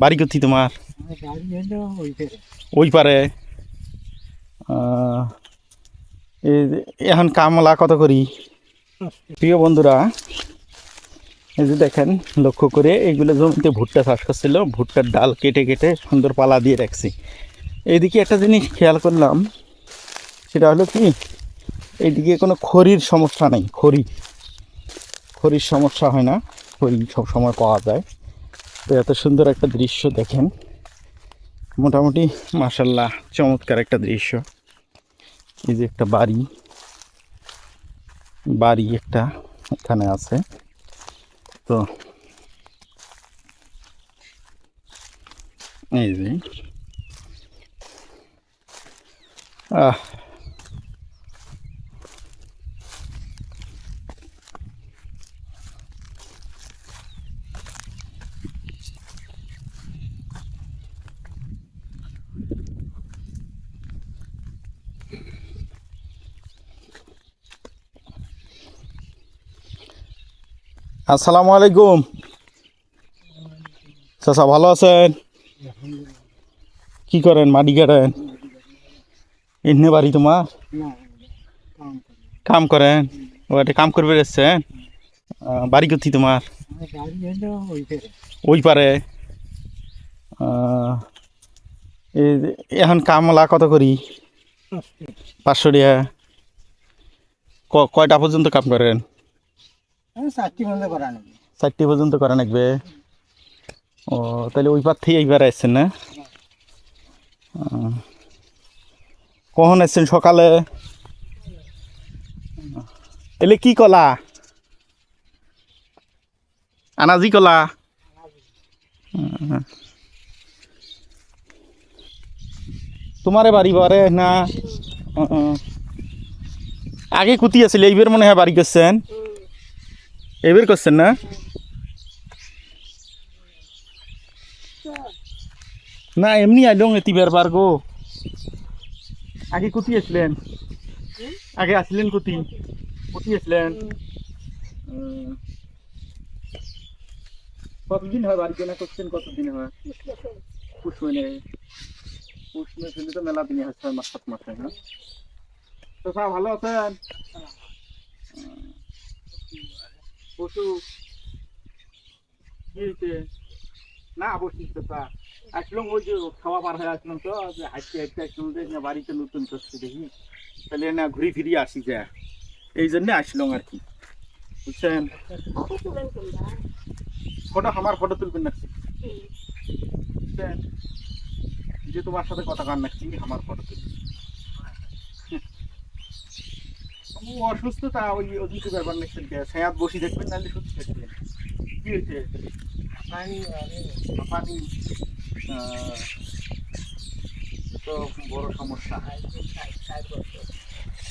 বাড়ি কোথায় তোমার? ওই পারে। এখন কামলা কত করি? প্রিয় বন্ধুরা, এই যে দেখেন, লক্ষ্য করে এইগুলো জমিতে ভুট্টা চাষ করছিল, ভুট্টার ডাল কেটে কেটে সুন্দর পালা দিয়ে রাখছি। এইদিকে একটা জিনিস খেয়াল করলাম, সেটা হলো কি, এইদিকে কোনো খড়ির সমস্যা নেই। খড়ির সমস্যা হয় না, খড়ি সব সময় পাওয়া যায়। তো এত সুন্দর একটা দৃশ্য দেখেন, মোটামুটি মাশাল্লাহ চমৎকার একটা দৃশ্য। এই যে একটা বাড়ি একটা এখানে আছে। তো এই যে আসসালামু আলাইকুম চাচা, ভালো আছেন? কি করেন? মাটি কাটেন? এনে বাড়ি তোমার? কাম করেন? ও একটা কাম করবে এসছেন? বাড়ি কোথায় তোমার? ওই পারে। এই এখন কামলা কত করি? 500 টাকা। কয়টা পর্যন্ত কাম করেন? 4টি পর্যন্ত করা লাগবে। ও, তাহলে ওই পার থেকে এইবার আসছেন না? কখন আসছেন? সকালে? এলে কি কলা? আনাজি কলা? তোমারে বাড়ি বারে না? আগে কুতি আছিল, এইবার মনে হয় বাড়ি করছেন? এইবার করছেন না? না এমনি আইলং এতিবার পারগো। আগে কুতি আসলেন? আগে আসলেন কুতি আসলেন? কতদিন হয় বাড়ি কেনা করছেন? কতদিন হয়? পুষ মাসে তো মেলা দিন হয়, 6 মাস 7 মাস হয় না? তো স্যার ভালো আছেন? পশু কি হয়েছে? না বসিস তো স্যার, আসলাম ওই যে খাওয়া পার হয়ে আসলাম, তো হাঁটতে হাঁটতে আসলাম যে বাড়িতে নতুন করছে দেখি, তাহলে না ঘুরে ফিরে আসি যায়, এই জন্যে আসলাম আর কি, বুঝছেন? আমার ফটো তুলবেন নাকি? বুঝছেন, যে তোমার সাথে কথা কান নাকি আমার ফটো তুলবেন? অসুস্থতা ওই ওদিকে ব্যাপার নিচ্ছেন, সায়াত বসি দেখবেন, নাহলে সুস্থ থাকবেন। কি হয়েছে? পানি তো বড় সমস্যা।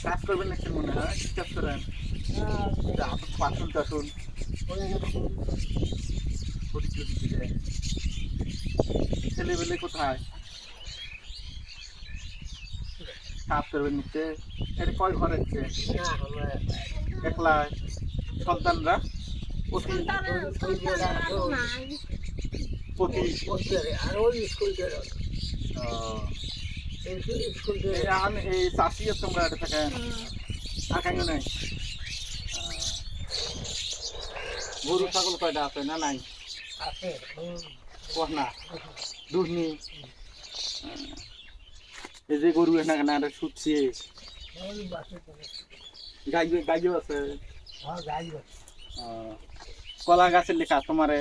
কাজ করবেন নাকি মনে হয়? কি কাজ করেন? পাশুন টাশুন ছেলেবেলে কোথায়? কাজ করবেন নিচ্ছে? এটা কয় ঘর হচ্ছে? একলা? সন্তানরা? এই চাষি তোমরা এটা থাকেন? থাকেন নাই? গরু ছাগল কয়টা আছে না নাই? না দুধ নেই? এই যে গরু এনে কেন শুচ্ছে, গাইও আছে? কলা গাছের লেখা তোমারে?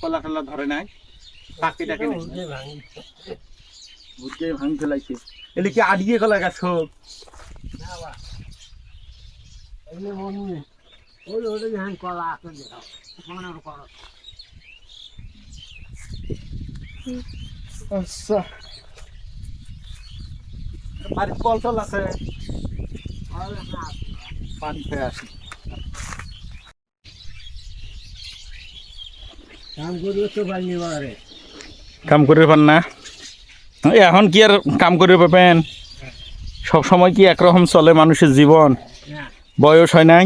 কলা টলা ধরে নাই? পাখি টাকে বুঝতে ভাঙি ফেলাইছে? এলে কি আডিয়ে কলা গাছ হোক? আচ্ছা, বাড়ির কল টল আছে? পানি খেয়ে আসি। কাম করে পান না? এখন কি আর কাম করে পাবেন? সব সময় কি একরকম চলে মানুষের জীবন? বয়স হয় নাই?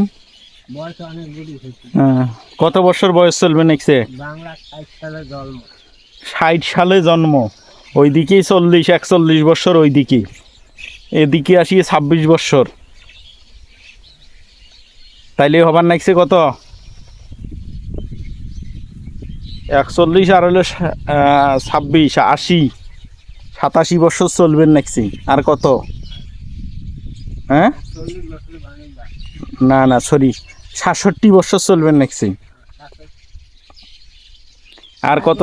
বয়স অনেক বুড়ি হয়েছে। হ্যাঁ, কত বছর বয়স চলবে নেক্সে? বাংলা 60 সালে জন্ম। 60 সালে জন্ম, ওইদিকেই 40-41 বছর, ওইদিকে এদিকে আসি 26 বছর, তাইলে হবার নাকছে কত? 41 আর হলো 26, 80, 87 বছর চলবেন নাকছি। আর কত? হ্যাঁ 40 বছরে বাঙালি বাস। না না, সরি, 67 বছর চলবেন নাকছি। আর কত?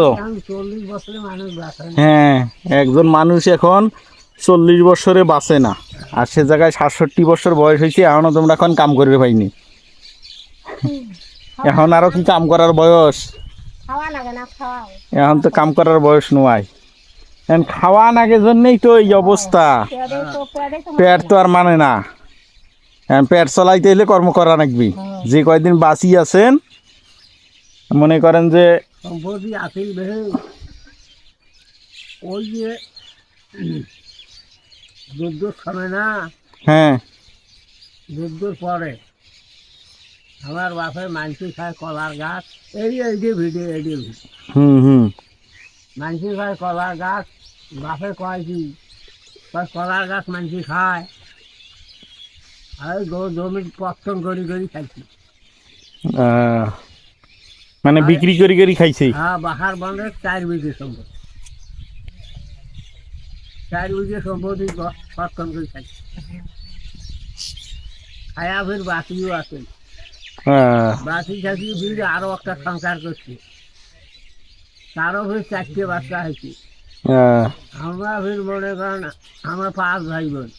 40 বছরে মানুষ বাঁচে না। হ্যাঁ, একজন মানুষ এখন 40 বছরে বাঁচে না, আর সে জায়গায় 67 বছর বয়স হয়েছে, এখনও তোমরা এখন কাম করবে পাইনি। এখন আরো কি কাম করার বয়স? খাওয়া লাগে না, খাওয়াও এখন তো কাম করার বয়স নয়, এখন খাওয়া নাগে জন্যই তো এই অবস্থা। পেট তো আর মানে না, এখন পেট চলাইতে এলে কর্ম করা লাগবি। যে কয়দিন বাঁচি আছেন, মনে করেন যে সম্পত্তি আসিল বেহে ওই যে যুদ্ধর সময় না, হ্যাঁ যুদ্ধর পরে আমার বাপের মানসি খায় কলার গাছ, এই ভিডিও হুম হুম মানসি খায় কলার গাছ। বাপে কয় কি, কয় কলার গাছ মানসি খায়, আর জমির পত্তন করি খাইছি। মানে বিক্রি করি খাইছি। হ্যাঁ, বাহার বন্ধের 4 বিঘে সম্পত্তি, 4 বিঘে সম্পত্তি পত্তন করে খাইছি। খায়া ফের বাকিও আছে, বাকি থাকি ফির আরো একটা সংসার করছি, তারও ফির 4টে বাচ্চা হয়েছে। আমরা ফির মনে করেন আমরা 5 ভাই বোন,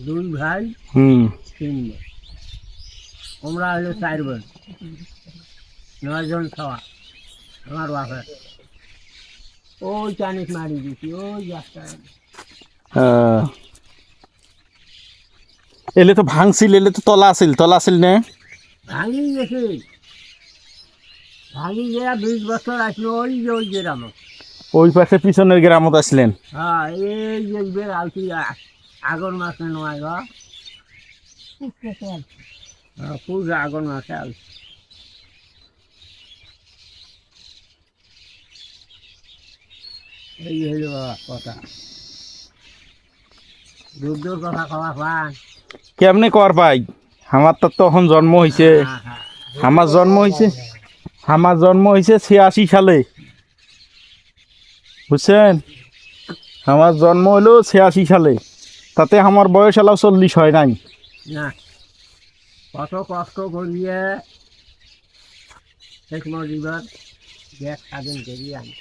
2 ভাই, 3 বোন, আমরা হলো 4 বোন, 9 জন খাওয়া আমার বাপের। ওই চানিস মারি দিছি, ওই রাস্তা এলে তো ভাঙছিল, এলে তো তলা আছিল না? ভাঙি গেছে, ভাঙি গিয়ে 20 বছর আসলো। ওই যে রাম, ওই পাশে পিছনের গ্রামত আসলেন? হ্যাঁ, এই যে বের আলতি আগর মাসে নয় গা, পুজ আগর মাসে আলতি। এই হইল কথা, যুদ্ধর কথা কওয়া পান। কেমনে কর পাই? আমার তো তখন জন্ম হয়েছে, আমার জন্ম হয়েছে 86 সালে, বুঝছেন? আমার জন্ম হলো 86 সালে, তাতে আমার বয়স এলাও 40 হয় নাই। না, কত কষ্ট করিয়ে শেখ মুজিবর দেশ স্বাধীন করিয়ে আনি।